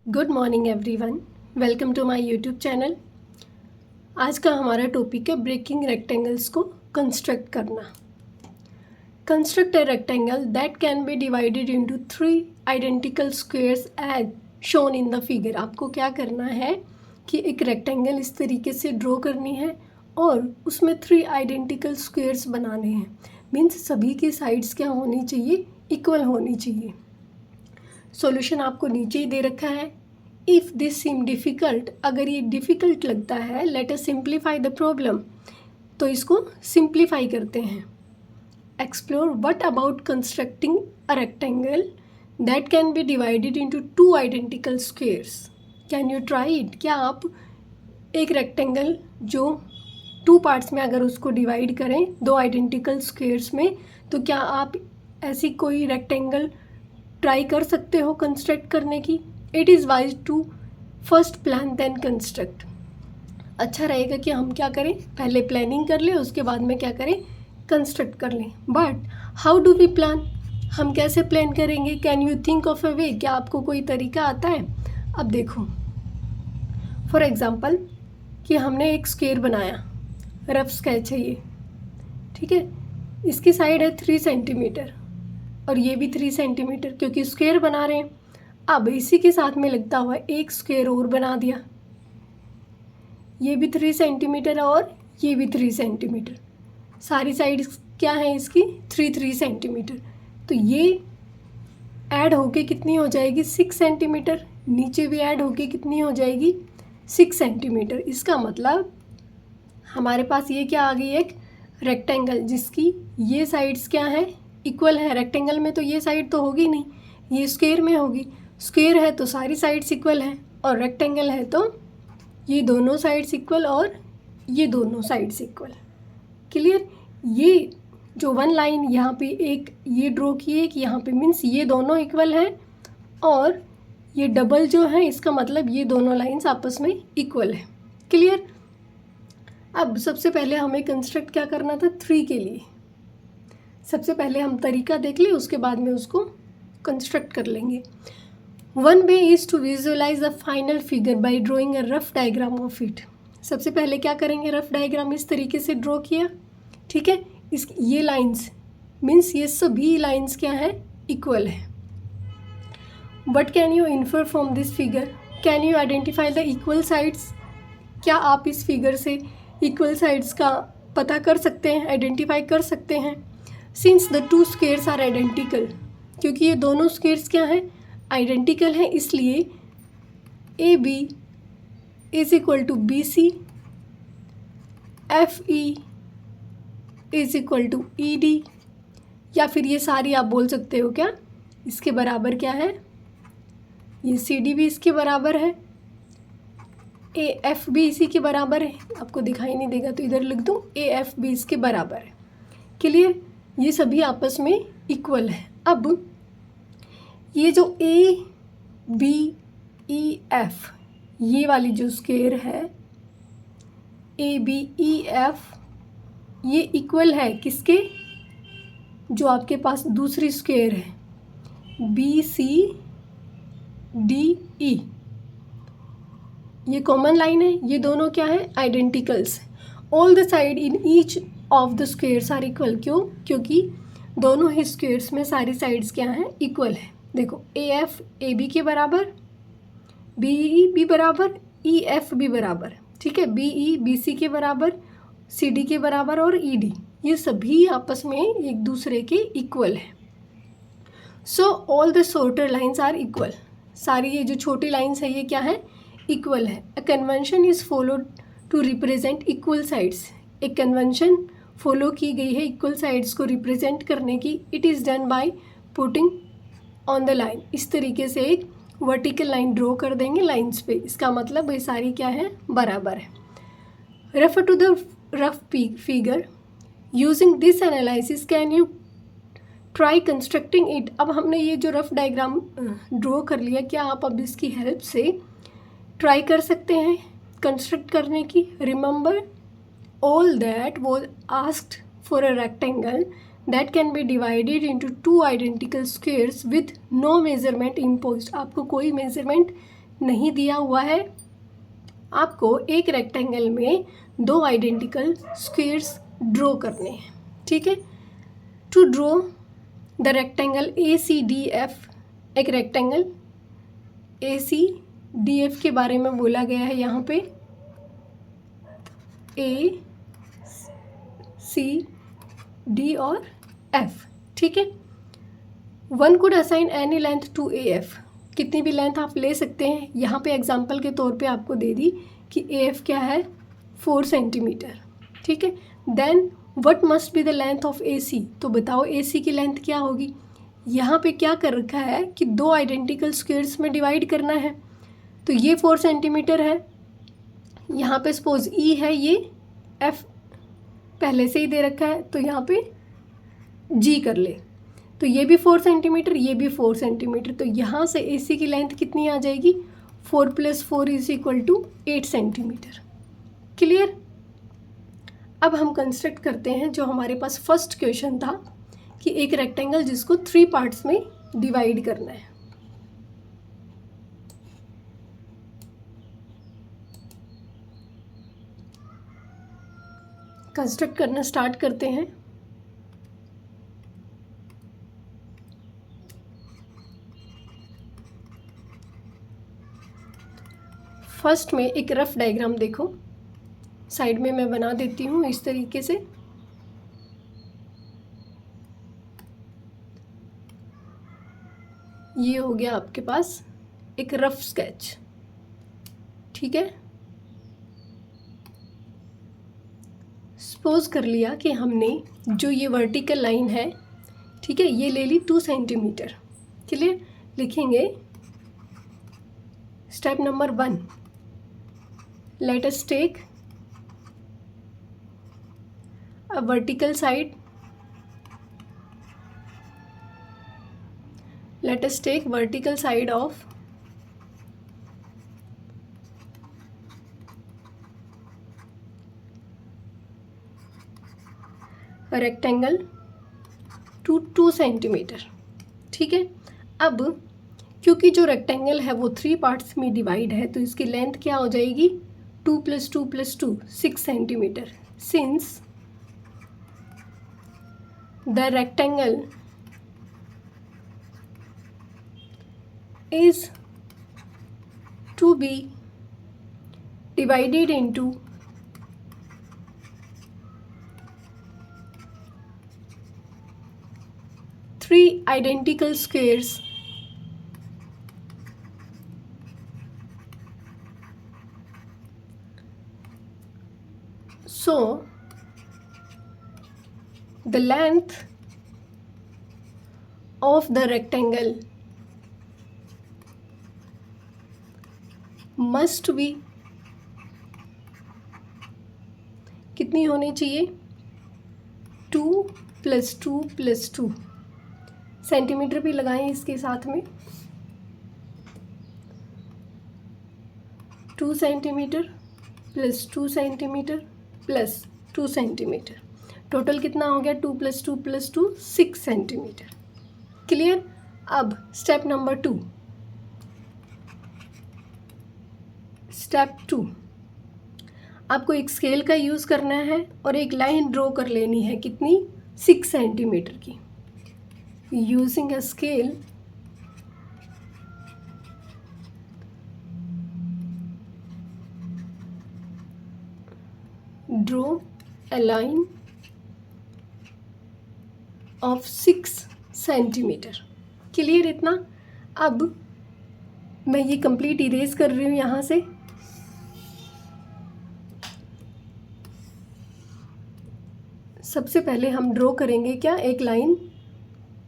Good morning everyone, welcome to my YouTube channel. आज का हमारा टॉपिक है ब्रेकिंग रेक्टेंगल्स को कंस्ट्रक्ट करना। Construct a rectangle that can be divided into 3 identical squares as shown in the figure. आपको क्या करना है कि एक रेक्टेंगल इस तरीके से ड्रॉ करनी है और उसमें 3 आइडेंटिकल स्क्वायर्स बनाने हैं। मीन्स सभी की साइड्स क्या होनी चाहिए, इक्वल होनी चाहिए। सॉल्यूशन आपको नीचे ही दे रखा है। इफ़ दिस सीम डिफ़िकल्ट, अगर ये डिफ़िकल्ट लगता है, let us simplify the problem, तो इसको सिंप्लीफाई करते हैं। Explore what about constructing a rectangle that can be divided into 2 identical squares. Can you try it? क्या आप एक रेक्टेंगल जो 2 पार्ट्स में अगर उसको डिवाइड करें 2 आइडेंटिकल स्क्वायर्स में, तो क्या आप ऐसी कोई रेक्टेंगल ट्राई कर सकते हो कंस्ट्रक्ट करने की? It is wise to first plan then construct. अच्छा रहेगा कि हम क्या करें, पहले प्लानिंग कर लें, उसके बाद में क्या करें, कंस्ट्रक्ट कर लें। But how do we plan? हम कैसे प्लान करेंगे? Can you think of a way? क्या आपको कोई तरीका आता है? अब देखो, फॉर एग्ज़ाम्पल कि हमने एक स्क्वायर बनाया, रफ स्केच है ये, ठीक है। इसकी साइड है 3 सेंटीमीटर और ये भी 3 सेंटीमीटर, क्योंकि स्क्वायर बना रहे हैं। अब इसी के साथ में लगता हुआ एक स्क्वायर और बना दिया, ये भी 3 सेंटीमीटर और ये भी 3 सेंटीमीटर। सारी साइड्स क्या है इसकी, 3 सेंटीमीटर। तो ये ऐड होके कितनी हो जाएगी, 6 सेंटीमीटर। नीचे भी ऐड होके कितनी हो जाएगी, 6 सेंटीमीटर। इसका मतलब हमारे पास ये क्या आ गई, एक रेक्टेंगल जिसकी ये साइड्स क्या है, इक्वल है। रेक्टेंगल में तो ये साइड तो होगी नहीं, ये स्क्वायर में होगी। स्क्वायर है तो सारी साइड्स इक्वल है, और रेक्टेंगल है तो ये दोनों साइड्स इक्वल और ये दोनों साइड्स इक्वल। क्लियर? ये जो वन लाइन यहाँ पे एक ये ड्रॉ की है कि यहाँ पे, मीन्स ये दोनों इक्वल हैं, और ये डबल जो है इसका मतलब ये दोनों लाइंस आपस में इक्वल है। क्लियर? अब सबसे पहले हमें कंस्ट्रक्ट क्या करना था 3 के लिए। सबसे पहले हम तरीका देख लें, उसके बाद में उसको कंस्ट्रक्ट कर लेंगे। One way is to visualize the final figure by drawing a rough diagram of it. सबसे पहले क्या करेंगे, रफ डायग्राम इस तरीके से ड्रॉ किया, ठीक है। इस ये लाइंस मीन्स ये सभी लाइंस क्या है, इक्वल है। What can you infer from this figure? Can you identify the equal sides? क्या आप इस फिगर से इक्वल साइड्स का पता कर सकते हैं, आइडेंटिफाई कर सकते हैं? Since the 2 squares are identical, क्योंकि ये दोनों स्क्वायर्स क्या हैं, आइडेंटिकल हैं, इसलिए A B is equal to B C, F E is equal to E D, या फिर ये सारी आप बोल सकते हो क्या, इसके बराबर क्या है, ये सी डी भी इसके बराबर है, ए एफ भी इसी के बराबर है। आपको दिखाई नहीं देगा तो इधर लिख दूँ, ए एफ भी इसके बराबर है। क्लियर? ये सभी आपस में इक्वल है। अब ये जो ए बी ई एफ, ये वाली जो स्क्वायर है ए बी ई एफ, ये इक्वल है किसके, जो आपके पास दूसरी स्क्वायर है बी सी डी ई, ये कॉमन लाइन है, ये दोनों क्या है, identicals. All the side in each of the squares are equal. क्यों? क्योंकि दोनों ही स्क्वायर्स में सारी साइड्स क्या हैं, इक्वल है। देखो, ए एफ ए बी के बराबर, बी ई बी बराबर, ई एफ भी बराबर, ठीक है, बी ई बी सी के बराबर, सी डी के बराबर, और ई डी, ये सभी आपस में एक दूसरे के इक्वल है। So all the shorter lines are equal. सारी ये जो छोटी लाइन्स है ये क्या है, इक्वल है। A convention is followed to represent equal sides. एक कन्वेंशन फॉलो की गई है इक्वल साइड्स को रिप्रेजेंट करने की। It is done by putting on the line. इस तरीके से एक वर्टिकल लाइन ड्रॉ कर देंगे लाइंस पे, इसका मतलब ये सारी क्या है, बराबर है। Refer to the rough figure. Using this analysis can you try constructing it. अब हमने ये जो रफ डायग्राम ड्रॉ कर लिया, क्या आप अब इसकी हेल्प से ट्राई कर सकते हैं कंस्ट्रक्ट करने की? Remember all that was asked for a rectangle that can be divided into 2 identical squares with no measurement imposed. आपको कोई मेजरमेंट नहीं दिया हुआ है, आपको एक रेक्टेंगल में दो आइडेंटिकल स्क्वायर्स ड्रॉ करने हैं, ठीक है। To draw the rectangle ACDF, एक रेक्टेंगल ACDF के बारे में बोला गया है यहाँ पे, ACD और F, ठीक है। One could assign any length to AF, कितनी भी लेंथ आप ले सकते हैं। यहाँ पे एग्जांपल के तौर पे आपको दे दी कि AF क्या है 4 सेंटीमीटर, ठीक है। Then what must be the length of AC, तो बताओ AC की लेंथ क्या होगी। यहाँ पे क्या कर रखा है कि दो आइडेंटिकल स्क्वायर्स में डिवाइड करना है, तो ये 4 सेंटीमीटर है, यहाँ पे सपोज E है, ये F पहले से ही दे रखा है, तो यहाँ पे G कर ले, तो ये भी 4 सेंटीमीटर, ये भी 4 सेंटीमीटर, तो यहाँ से AC की लेंथ कितनी आ जाएगी 4 + 4 = 8 सेंटीमीटर। क्लियर। अब हम कंस्ट्रक्ट करते हैं जो हमारे पास फर्स्ट क्वेश्चन था कि एक रेक्टेंगल जिसको 3 पार्ट्स में डिवाइड करना है। कंस्ट्रक्ट करना स्टार्ट करते हैं। फर्स्ट में एक रफ डायग्राम देखो, साइड में मैं बना देती हूँ इस तरीके से। ये हो गया आपके पास एक रफ स्केच, ठीक है। सपोज कर लिया कि हमने जो ये वर्टिकल लाइन है, ठीक है, ये ले ली 2 सेंटीमीटर। चलिए लिखेंगे step number 1, let us take a vertical side, let us take vertical side of a rectangle to 2 centimetre, ठीक है। अब क्योंकि जो रेक्टेंगल है वो 3 पार्ट्स में डिवाइड है, तो इसकी लेंथ क्या हो जाएगी 2 + 2 + 2 6 centimetre. Since the rectangle is to be divided into 3 identical squares, so the length of the rectangle must be कितनी होनी चाहिए 2 + 2 + 2 सेंटीमीटर भी लगाएं इसके साथ में, 2 सेंटीमीटर + 2 सेंटीमीटर + 2 सेंटीमीटर, टोटल कितना हो गया 2 + 2 + 2 6 सेंटीमीटर। क्लियर। अब स्टेप नंबर 2, स्टेप 2, आपको एक स्केल का यूज़ करना है और एक लाइन ड्रॉ कर लेनी है, कितनी 6 सेंटीमीटर की। Using a scale draw a line of 6 centimetre. Clear इतना। अब मैं ये कंप्लीट इरेज कर रही हूँ यहाँ से। सबसे पहले हम ड्रॉ करेंगे क्या, एक लाइन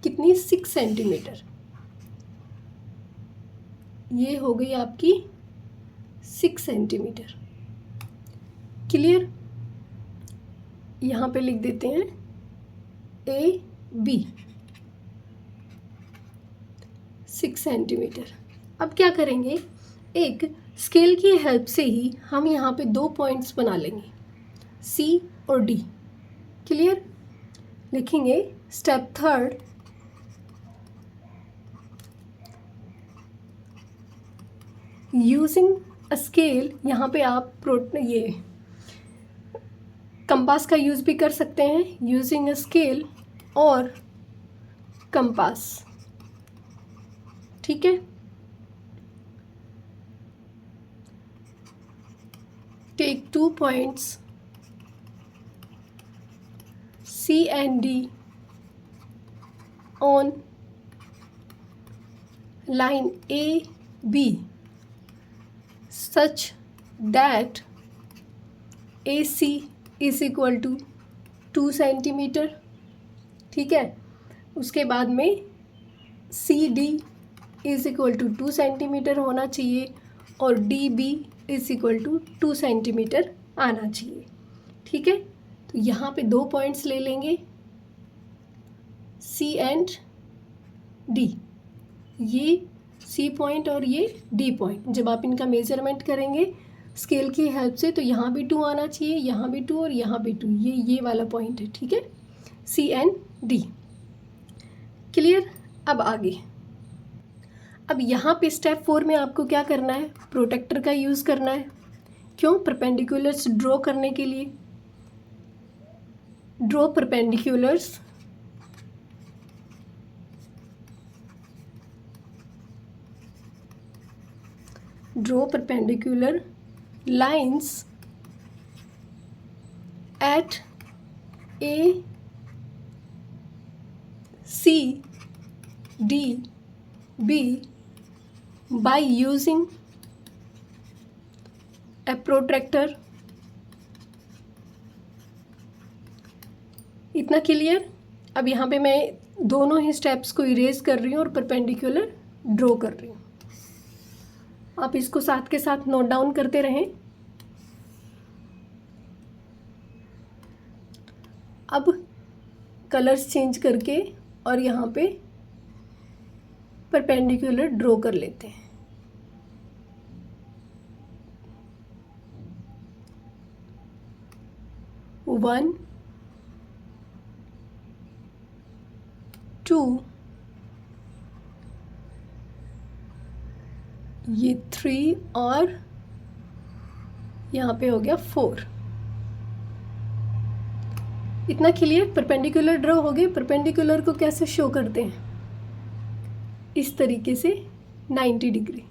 कितनी 6 सेंटीमीटर, ये हो गई आपकी 6 सेंटीमीटर। क्लियर। यहाँ पे लिख देते हैं AB 6 सेंटीमीटर। अब क्या करेंगे, एक स्केल की हेल्प से ही हम यहाँ पे 2 पॉइंट्स बना लेंगे C और D। क्लियर। लिखेंगे स्टेप 3, यूजिंग अ स्केल, यहाँ पे आप ये कंपास का यूज़ भी कर सकते हैं, यूजिंग अ स्केल और कंपास, ठीक है। Take 2 points C and D on line AB such that AC is equal to 2 centimetre, ठीक है। उसके बाद में CD is equal to 2 centimetre होना चाहिए और DB is equal to 2 centimetre आना चाहिए, ठीक है। तो यहाँ पे 2 पॉइंट्स ले लेंगे C एंड D, ये C पॉइंट और ये D पॉइंट। जब आप इनका मेजरमेंट करेंगे स्केल की हेल्प से तो यहाँ भी 2 आना चाहिए, यहाँ भी 2 और यहाँ भी 2, ये वाला पॉइंट है, ठीक है, C एंड D। क्लियर। अब आगे, अब यहाँ पे स्टेप 4 में आपको क्या करना है, प्रोटेक्टर का यूज़ करना है। क्यों? परपेंडिकुलर्स ड्रॉ करने के लिए। Draw perpendiculars lines at A, C, D, B by using a protractor। इतना क्लियर। अब यहाँ पे मैं दोनों ही स्टेप्स को इरेज कर रही हूँ और परपेंडिकुलर ड्रॉ कर रही हूँ। आप इसको साथ के साथ नोट डाउन करते रहें। अब कलर्स चेंज करके और यहाँ पे परपेंडिकुलर ड्रॉ कर लेते हैं। वन, 2, ये 3 और यहाँ पे हो गया 4। इतना क्लियर। परपेंडिकुलर ड्रॉ हो गए। परपेंडिकुलर को कैसे शो करते हैं? इस तरीके से 90 डिग्री,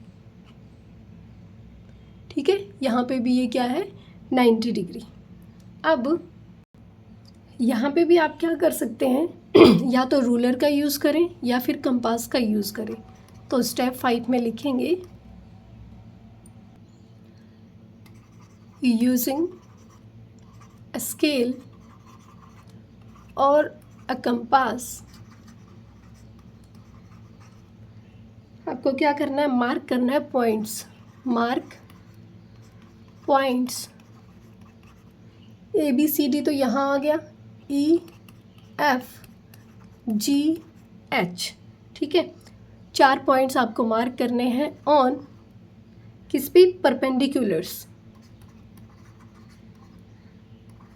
ठीक है। यहाँ पे भी ये क्या है, 90 डिग्री। अब यहाँ पे भी आप क्या कर सकते हैं या तो रूलर का यूज़ करें या फिर कंपास का यूज़ करें। तो स्टेप 5 में लिखेंगे यूजिंग अ स्केल और अ कंपास। आपको क्या करना है, मार्क करना है पॉइंट्स। मार्क पॉइंट्स ABCD तो यहाँ आ गया, EFGH, ठीक है। 4 पॉइंट्स आपको मार्क करने हैं ऑन किस पे, perpendiculars,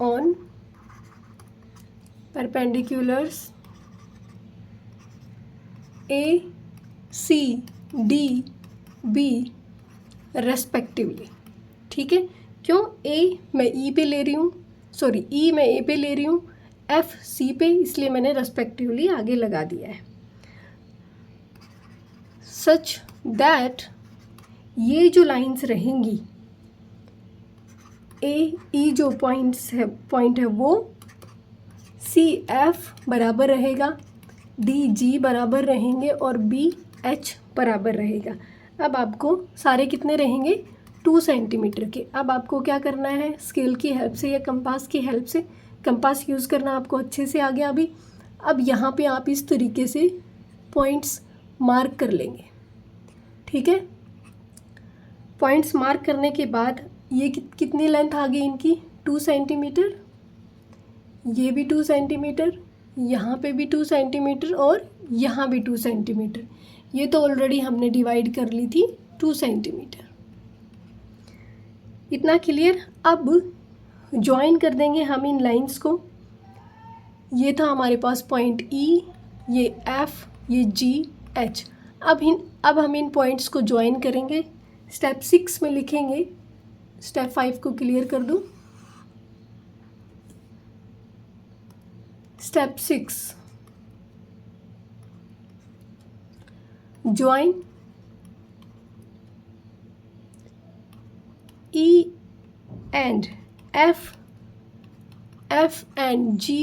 on perpendiculars ACDB respectively, ठीक है। क्यों? A मैं E पे ले रही हूँ, सॉरी E मैं A पे ले रही हूँ, F C पे, इसलिए मैंने रेस्पेक्टिवली आगे लगा दिया है। सच दैट ये जो लाइंस रहेंगी, AE जो पॉइंट है वो CF बराबर रहेगा, DG बराबर रहेंगे और BH बराबर रहेगा। अब आपको सारे कितने रहेंगे, 2 सेंटीमीटर के। अब आपको क्या करना है, स्केल की हेल्प से या कंपास की हेल्प से, कंपास यूज़ करना आपको अच्छे से आ गया अभी। अब यहाँ पे आप इस तरीके से पॉइंट्स मार्क कर लेंगे, ठीक है। पॉइंट्स मार्क करने के बाद ये कितनी लेंथ आ गई इनकी, 2 सेंटीमीटर, ये भी 2 सेंटीमीटर, यहाँ पे भी 2 सेंटीमीटर और यहाँ भी 2 सेंटीमीटर। ये तो ऑलरेडी हमने डिवाइड कर ली थी 2 सेंटीमीटर। इतना क्लियर। अब ज्वाइन कर देंगे हम इन लाइंस को। ये था हमारे पास पॉइंट E, ये F, ये G, H। अब हम इन पॉइंट्स को ज्वाइन करेंगे स्टेप 6 में लिखेंगे, स्टेप 5 को क्लियर कर दूं। Step 6, join E and F, F and G,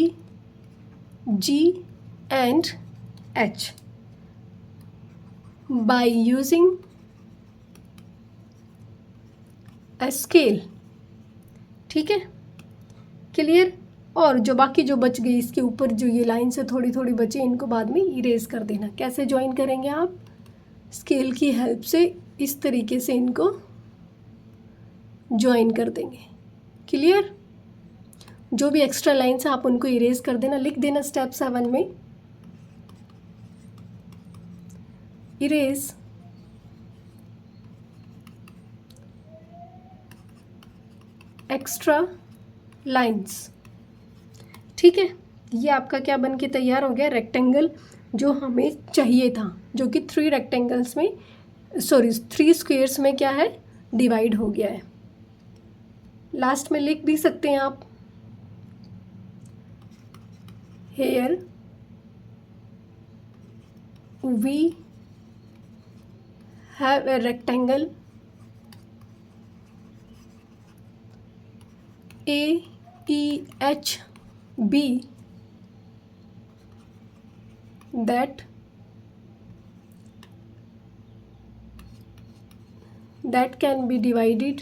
G and H by using a scale। ठीक है, क्लियर। और जो बाकी जो बच गई इसके ऊपर जो ये लाइन से थोड़ी थोड़ी बची, इनको बाद में इरेज कर देना। कैसे ज्वाइन करेंगे आप? स्केल की हेल्प से इस तरीके से इनको ज्वाइन कर देंगे। क्लियर। जो भी एक्स्ट्रा लाइन्स हैं आप उनको इरेज कर देना। लिख देना स्टेप 7 में, इरेज एक्स्ट्रा लाइन्स। ठीक है, ये आपका क्या बन के तैयार हो गया? रेक्टेंगल जो हमें चाहिए था, जो कि 3 रेक्टेंगल्स में, सॉरी 3 स्क्वेयर्स में क्या है, डिवाइड हो गया है। लास्ट में लिख भी सकते हैं आप, here we have a rectangle AEHB that can be divided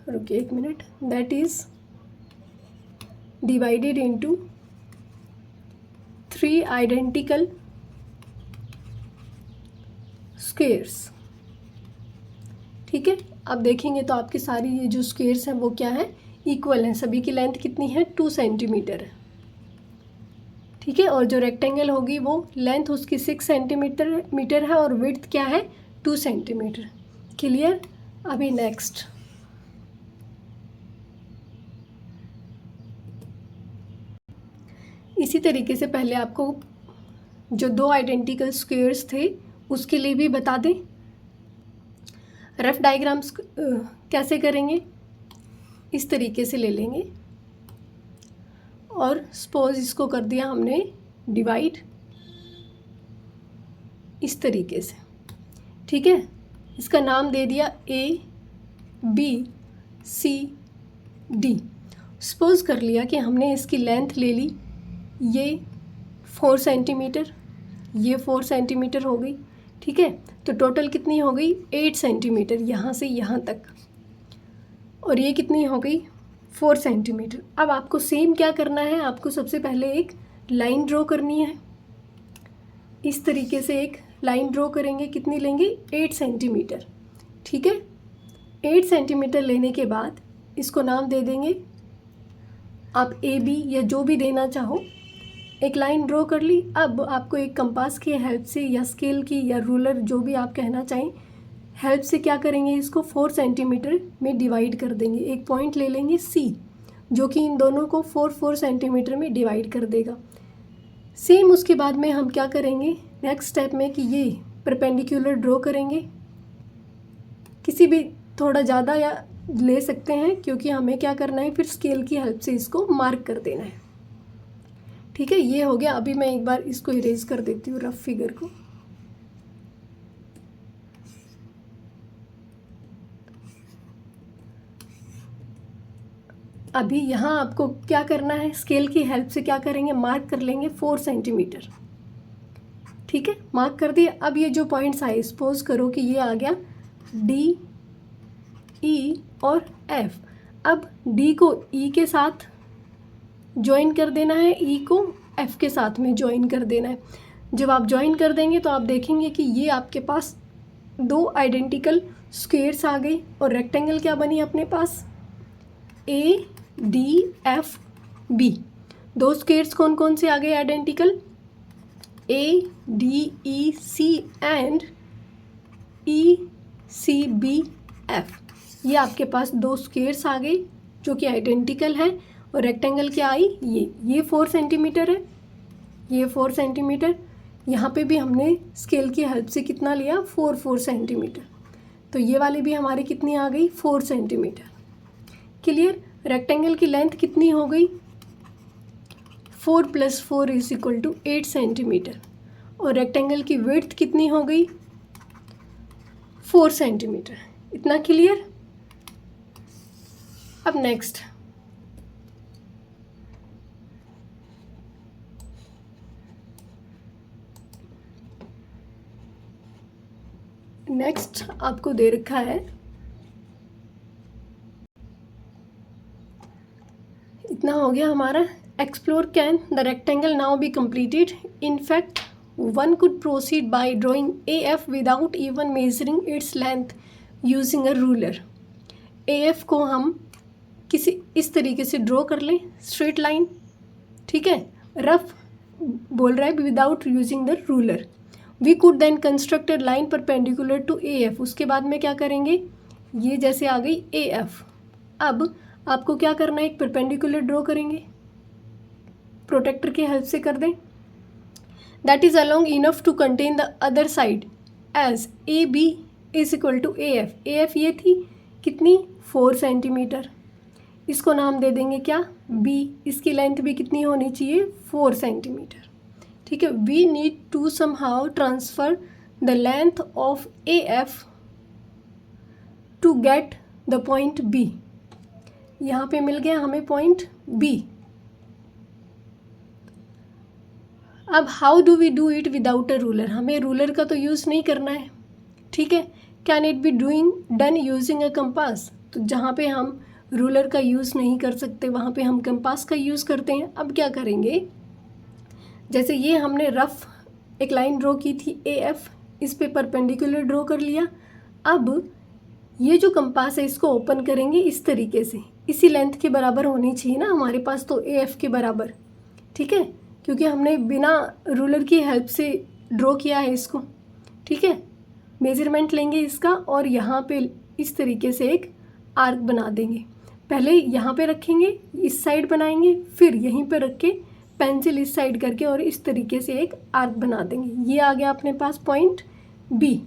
रुकिए एक मिनट, that is divided into 3 identical squares. ठीक है, अब देखेंगे तो आपकी सारी ये जो स्क्वेयर्स हैं वो क्या है, इक्वल हैं। सभी की लेंथ कितनी है? 2 सेंटीमीटर है। ठीक है, और जो रेक्टेंगल होगी वो लेंथ उसकी 6 सेंटीमीटर है और विड्थ क्या है? 2 सेंटीमीटर। क्लियर। अभी नेक्स्ट, इसी तरीके से पहले आपको जो 2 आइडेंटिकल स्क्वेयर्स थे उसके लिए भी बता दें। रफ डायग्राम्स कैसे करेंगे? इस तरीके से ले लेंगे और सपोज इसको कर दिया हमने डिवाइड इस तरीके से। ठीक है, इसका नाम दे दिया ABCD। सपोज कर लिया कि हमने इसकी लेंथ ले ली, ये 4 सेंटीमीटर, ये 4 सेंटीमीटर हो गई। ठीक है, तो टोटल कितनी हो गई? 8 सेंटीमीटर यहाँ से यहाँ तक, और ये कितनी हो गई? 4 सेंटीमीटर। अब आपको सेम क्या करना है, आपको सबसे पहले एक लाइन ड्रॉ करनी है। इस तरीके से एक लाइन ड्रॉ करेंगे, कितनी लेंगे? 8 सेंटीमीटर। ठीक है, 8 सेंटीमीटर लेने के बाद इसको नाम दे देंगे आप AB या जो भी देना चाहो। एक लाइन ड्रॉ कर ली। अब आपको एक कंपास की हेल्प से या स्केल की या रूलर जो भी आप कहना चाहें, हेल्प से क्या करेंगे, इसको 4 सेंटीमीटर में डिवाइड कर देंगे। एक पॉइंट ले लेंगे C, जो कि इन दोनों को 4 सेंटीमीटर में डिवाइड कर देगा। सेम उसके बाद में हम क्या करेंगे नेक्स्ट स्टेप में कि ये परपेंडिकुलर ड्रॉ करेंगे। किसी भी थोड़ा ज़्यादा या ले सकते हैं, क्योंकि हमें क्या करना है, फिर स्केल की हेल्प से इसको मार्क कर देना है। ठीक है, ये हो गया। अभी मैं एक बार इसको इरेज कर देती हूँ रफ फिगर को। अभी यहाँ आपको क्या करना है, स्केल की हेल्प से क्या करेंगे, मार्क कर लेंगे 4 सेंटीमीटर। ठीक है, मार्क कर दिए। अब ये जो पॉइंट्स आए, सपोज करो कि ये आ गया D, E और F। अब D को E के साथ ज्वाइन कर देना है, E को F के साथ में ज्वाइन कर देना है। जब आप ज्वाइन कर देंगे तो आप देखेंगे कि ये आपके पास 2 आइडेंटिकल स्क्वेयर्स आ गए और रेक्टेंगल क्या बनी अपने पास, ADFB। 2 स्क्वेयर्स कौन कौन से आ गए आइडेंटिकल, ADEC एंड ECBF। ये आपके पास 2 स्क्वेयर्स आ गए जो कि आइडेंटिकल है। और रेक्टेंगल क्या आई, ये 4 सेंटीमीटर है। ये 4 सेंटीमीटर, यहाँ पे भी हमने स्केल की हेल्प से कितना लिया 4 सेंटीमीटर, तो ये वाली भी हमारी कितनी आ गई 4 सेंटीमीटर। क्लियर। रेक्टेंगल की लेंथ कितनी हो गई 4 + 4 = 8 सेंटीमीटर, और रेक्टेंगल की विड्थ कितनी हो गई 4 सेंटीमीटर। इतना क्लियर। अब नेक्स्ट आपको दे रखा है, इतना हो गया हमारा। Explore can the rectangle now be completed. In fact one could proceed by drawing AF without even measuring its length using a ruler. AF को हम किसी इस तरीके से ड्रॉ कर लें, स्ट्रेट लाइन, ठीक है। रफ बोल रहा है without using the ruler. We could then construct a line perpendicular to AF। उसके बाद में क्या करेंगे, ये जैसे आ गई AF। अब आपको क्या करना है, एक परपेंडिकुलर ड्रॉ करेंगे, प्रोटेक्टर की हेल्प से कर दें। That is along enough to contain the other side as AB = AF। AF ये थी कितनी 4 सेंटीमीटर, इसको नाम दे देंगे क्या B। इसकी लेंथ भी कितनी होनी चाहिए 4 सेंटीमीटर, ठीक है। We need to somehow transfer the length of AF to get the point B। यहाँ पे मिल गया हमें पॉइंट B। अब how do we do it without a ruler. हमें रूलर का तो यूज़ नहीं करना है, ठीक है। Can it be done using a compass. तो जहाँ पे हम रूलर का यूज़ नहीं कर सकते वहाँ पे हम कंपास का यूज़ करते हैं। अब क्या करेंगे, जैसे ये हमने रफ एक लाइन ड्रॉ की थी AF, इस पे परपेंडिकुलर ड्रॉ कर लिया। अब ये जो कंपास है इसको ओपन करेंगे इस तरीके से, इसी लेंथ के बराबर होनी चाहिए ना हमारे पास, तो AF के बराबर, ठीक है, क्योंकि हमने बिना रूलर की हेल्प से ड्रॉ किया है इसको, ठीक है। मेजरमेंट लेंगे इसका और यहाँ पे इस तरीके से एक आर्क बना देंगे। पहले यहाँ पे रखेंगे, इस साइड बनाएंगे, फिर यहीं पे रख के पेंसिल इस साइड करके और इस तरीके से एक आर्क बना देंगे। ये आ गया अपने पास point B।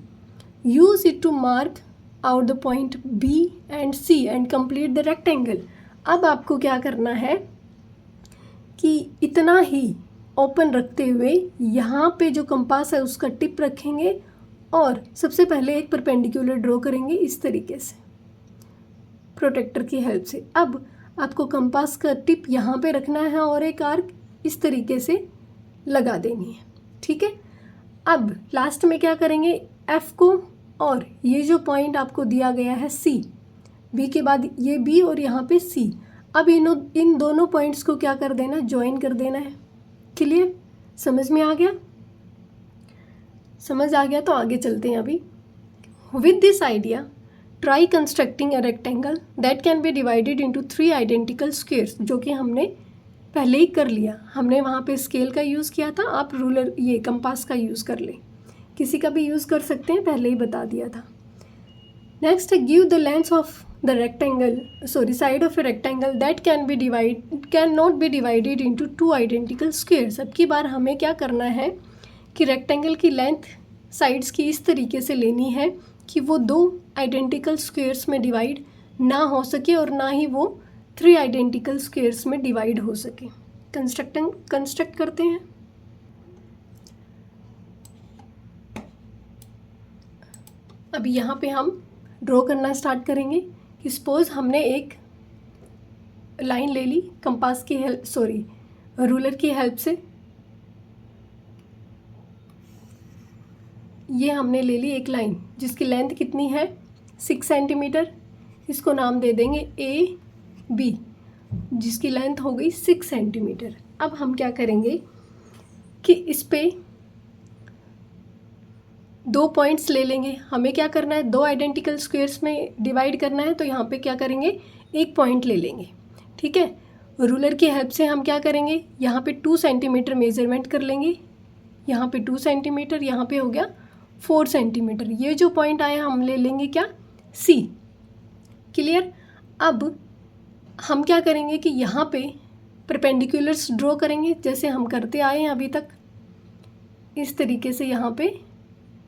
Use it to mark out the point B and C and complete the rectangle. अब आपको क्या करना है कि इतना ही ओपन रखते हुए यहाँ पे जो कंपास है उसका टिप रखेंगे और सबसे पहले एक परपेंडिकुलर ड्रॉ करेंगे इस तरीके से प्रोटेक्टर की हेल्प से। अब आपको कंपास का टिप यहाँ पे रखना है और एक आर्क इस तरीके से लगा देनी है, ठीक है। अब लास्ट में क्या करेंगे, F को और ये जो पॉइंट आपको दिया गया है C, B के बाद ये B और यहाँ पे C, अब इन दोनों पॉइंट्स को क्या कर देना, ज्वाइन कर देना है। क्लियर, समझ में आ गया। समझ आ गया तो आगे चलते हैं अभी। With this idea try constructing a rectangle that can be divided into 3 identical squares, जो कि हमने पहले ही कर लिया। हमने वहाँ पे स्केल का यूज़ किया था, आप रूलर ये कंपास का यूज़ कर लें, किसी का भी यूज़ कर सकते हैं, पहले ही बता दिया था। Next, give the length of the rectangle side of a rectangle that can not be divided into 2 identical squares. अब की बार हमें क्या करना है कि रेक्टेंगल की लेंथ साइड्स की इस तरीके से लेनी है कि वो 2 आइडेंटिकल स्क्वायर्स में डिवाइड ना हो सके और ना ही वो 3 आइडेंटिकल स्क्वायर्स में डिवाइड हो सके। कंस्ट्रक्ट करते हैं। अभी यहाँ पे हम ड्रॉ करना स्टार्ट करेंगे कि सपोज हमने एक लाइन ले ली कंपास की रूलर की हेल्प से। ये हमने ले ली एक लाइन जिसकी लेंथ कितनी है 6 सेंटीमीटर, इसको नाम दे देंगे AB, जिसकी लेंथ हो गई 6 सेंटीमीटर। अब हम क्या करेंगे कि इस पे 2 पॉइंट्स ले लेंगे। हमें क्या करना है, 2 आइडेंटिकल स्क्वायर्स में डिवाइड करना है, तो यहाँ पे क्या करेंगे, एक पॉइंट ले लेंगे, ठीक है। रूलर की हेल्प से हम क्या करेंगे, यहाँ पे 2 सेंटीमीटर मेजरमेंट कर लेंगे, यहाँ पे 2 सेंटीमीटर, यहाँ पे हो गया 4 सेंटीमीटर। ये जो पॉइंट आया हम ले लेंगे क्या, C। क्लियर। अब हम क्या करेंगे कि यहाँ पे परपेंडिकुलर्स ड्रॉ करेंगे जैसे हम करते आए हैं अभी तक। इस तरीके से यहाँ पे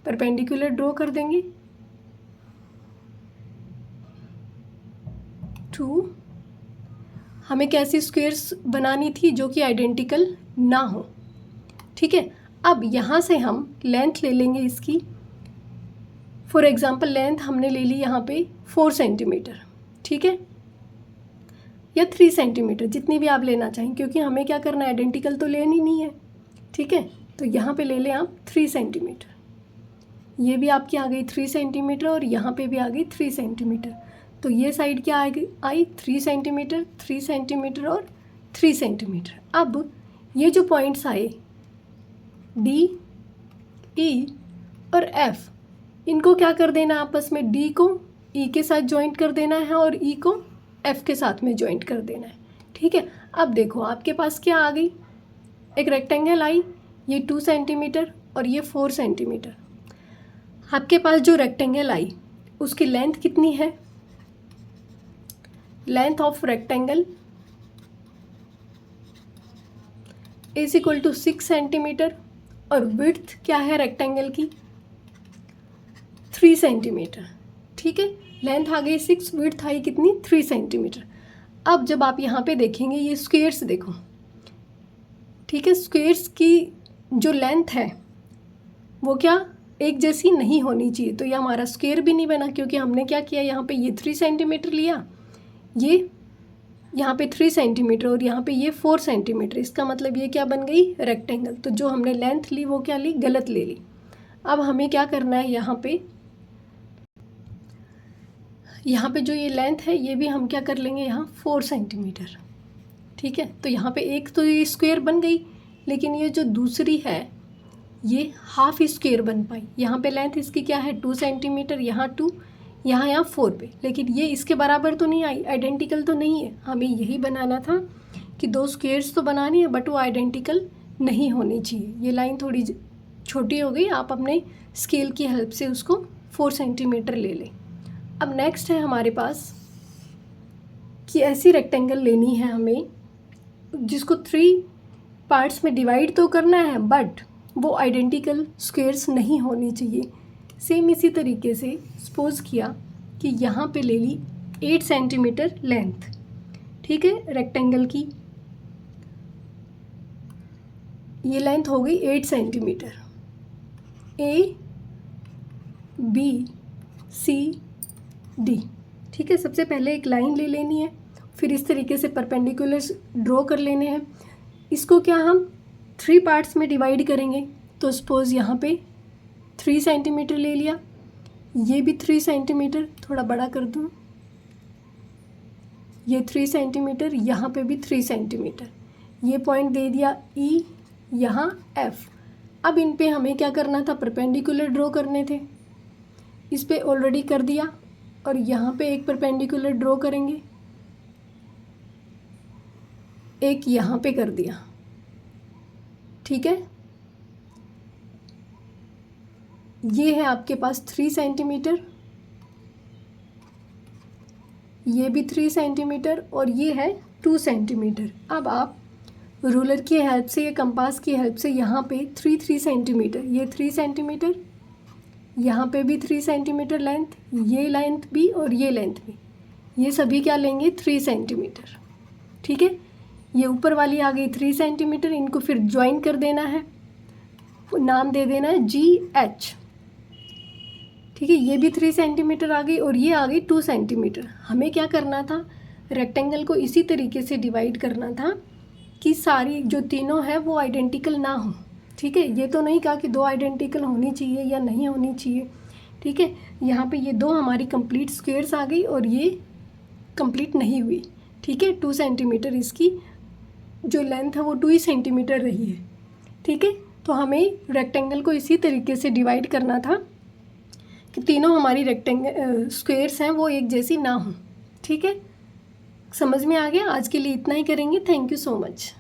परपेंडिकुलर ड्रॉ कर देंगे। 2 हमें कैसी स्क्वायर्स बनानी थी जो कि आइडेंटिकल ना हो, ठीक है। अब यहाँ से हम लेंथ ले लेंगे इसकी। फॉर एग्ज़ाम्पल लेंथ हमने ले ली यहाँ पे 4 सेंटीमीटर, ठीक है, या 3 सेंटीमीटर, जितनी भी आप लेना चाहें, क्योंकि हमें क्या करना है, आइडेंटिकल तो लेनी नहीं है, ठीक है। तो यहाँ पे ले लें आप 3 सेंटीमीटर। ये भी आपकी आ गई 3 सेंटीमीटर और यहाँ पे भी आ गई 3 सेंटीमीटर। तो ये साइड क्या आई 3 सेंटीमीटर, 3 सेंटीमीटर और 3 सेंटीमीटर। अब ये जो पॉइंट्स आए D, E और F, इनको क्या कर देना, आपस में D को E के साथ जॉइंट कर देना है और E को F के साथ में जॉइंट कर देना है, ठीक है। अब देखो आपके पास क्या आ गई, एक रेक्टेंगल आई, ये 2 सेंटीमीटर और ये 4 सेंटीमीटर। आपके पास जो रेक्टेंगल आई उसकी लेंथ कितनी है, length of rectangle is equal to 6 centimetre और विड्थ क्या है रेक्टेंगल की, 3 सेंटीमीटर, ठीक है। लेंथ आ गई 6, विड्थ आई कितनी, 3 सेंटीमीटर। अब जब आप यहाँ पे देखेंगे ये स्क्वेयर्स देखो, ठीक है, स्क्वेयर्स की जो लेंथ है वो क्या एक जैसी नहीं होनी चाहिए। तो ये हमारा स्क्वेयर भी नहीं बना, क्योंकि हमने क्या किया, यहाँ पे ये 3 सेंटीमीटर लिया, ये यहाँ पे 3 सेंटीमीटर और यहाँ पे ये 4 सेंटीमीटर। इसका मतलब ये क्या बन गई, रेक्टेंगल। तो जो हमने लेंथ ली वो क्या ली, गलत ले ली। अब हमें क्या करना है, यहाँ पे जो ये लेंथ है ये भी हम क्या कर लेंगे, यहाँ 4 सेंटीमीटर, ठीक है। तो यहाँ पे एक तो ये स्क्वायर बन गई, लेकिन ये जो दूसरी है ये हाफ स्क्वायर बन पाई। यहाँ पे लेंथ इसकी क्या है 2 सेंटीमीटर, यहाँ 2, यहाँ 4 पे, लेकिन ये इसके बराबर तो नहीं आई, आइडेंटिकल तो नहीं है। हमें यही बनाना था कि 2 स्क्वायर्स तो बनानी है बट वो आइडेंटिकल नहीं होनी चाहिए। ये लाइन थोड़ी छोटी हो गई, आप अपने स्केल की हेल्प से उसको 4 सेंटीमीटर ले लें। अब नेक्स्ट है हमारे पास कि ऐसी रेक्टेंगल लेनी है हमें जिसको 3 पार्ट्स में डिवाइड तो करना है बट वो आइडेंटिकल स्क्वायर्स नहीं होनी चाहिए। सेम इसी तरीके से सपोज किया कि यहाँ पे ले ली 8 सेंटीमीटर लेंथ, ठीक है, रेक्टेंगल की ये लेंथ हो गई 8 centimetre. A B C D, ठीक है। सबसे पहले एक लाइन ले लेनी है, फिर इस तरीके से परपेंडिकुलर्स ड्रॉ कर लेने हैं। इसको क्या हम 3 पार्ट्स में डिवाइड करेंगे। तो सपोज़ यहाँ पे 3 सेंटीमीटर ले लिया, ये भी 3 सेंटीमीटर, थोड़ा बड़ा कर दूँ, ये 3 सेंटीमीटर, यहाँ पे भी 3 सेंटीमीटर, ये पॉइंट दे दिया E, यहाँ F। अब इन पे हमें क्या करना था, परपेंडिकुलर ड्रॉ करने थे, इस पे ऑलरेडी कर दिया और यहाँ पे एक परपेंडिकुलर ड्रॉ करेंगे, एक यहाँ पे कर दिया, ठीक है। ये है आपके पास 3 सेंटीमीटर, ये भी 3 सेंटीमीटर और ये है 2 सेंटीमीटर। अब आप रूलर की हेल्प से या कंपास की हेल्प से यहाँ पे 3 सेंटीमीटर, ये 3 सेंटीमीटर, यहाँ पे भी 3 सेंटीमीटर लेंथ, ये लेंथ भी और ये लेंथ भी, ये सभी क्या लेंगे 3 सेंटीमीटर, ठीक है। ये ऊपर वाली आ गई 3 सेंटीमीटर, इनको फिर ज्वाइन कर देना है, नाम दे देना है GH, ठीक है। ये भी 3 सेंटीमीटर आ गई और ये आ गई 2 सेंटीमीटर। हमें क्या करना था, रेक्टेंगल को इसी तरीके से डिवाइड करना था कि सारी जो तीनों है वो आइडेंटिकल ना हो, ठीक है। ये तो नहीं कहा कि 2 आइडेंटिकल होनी चाहिए या नहीं होनी चाहिए, ठीक है। यहाँ पे ये 2 हमारी कंप्लीट स्क्वायर्स आ गई और ये कंप्लीट नहीं हुई, ठीक है। 2 सेंटीमीटर इसकी जो लेंथ है वो 2 ही सेंटीमीटर रही है, ठीक है। तो हमें रेक्टेंगल को इसी तरीके से डिवाइड करना था कि तीनों हमारी रेक्टेंगल स्क्वायर्स हैं वो एक जैसी ना हो, ठीक है। समझ में आ गया। आज के लिए इतना ही करेंगे। Thank you so much.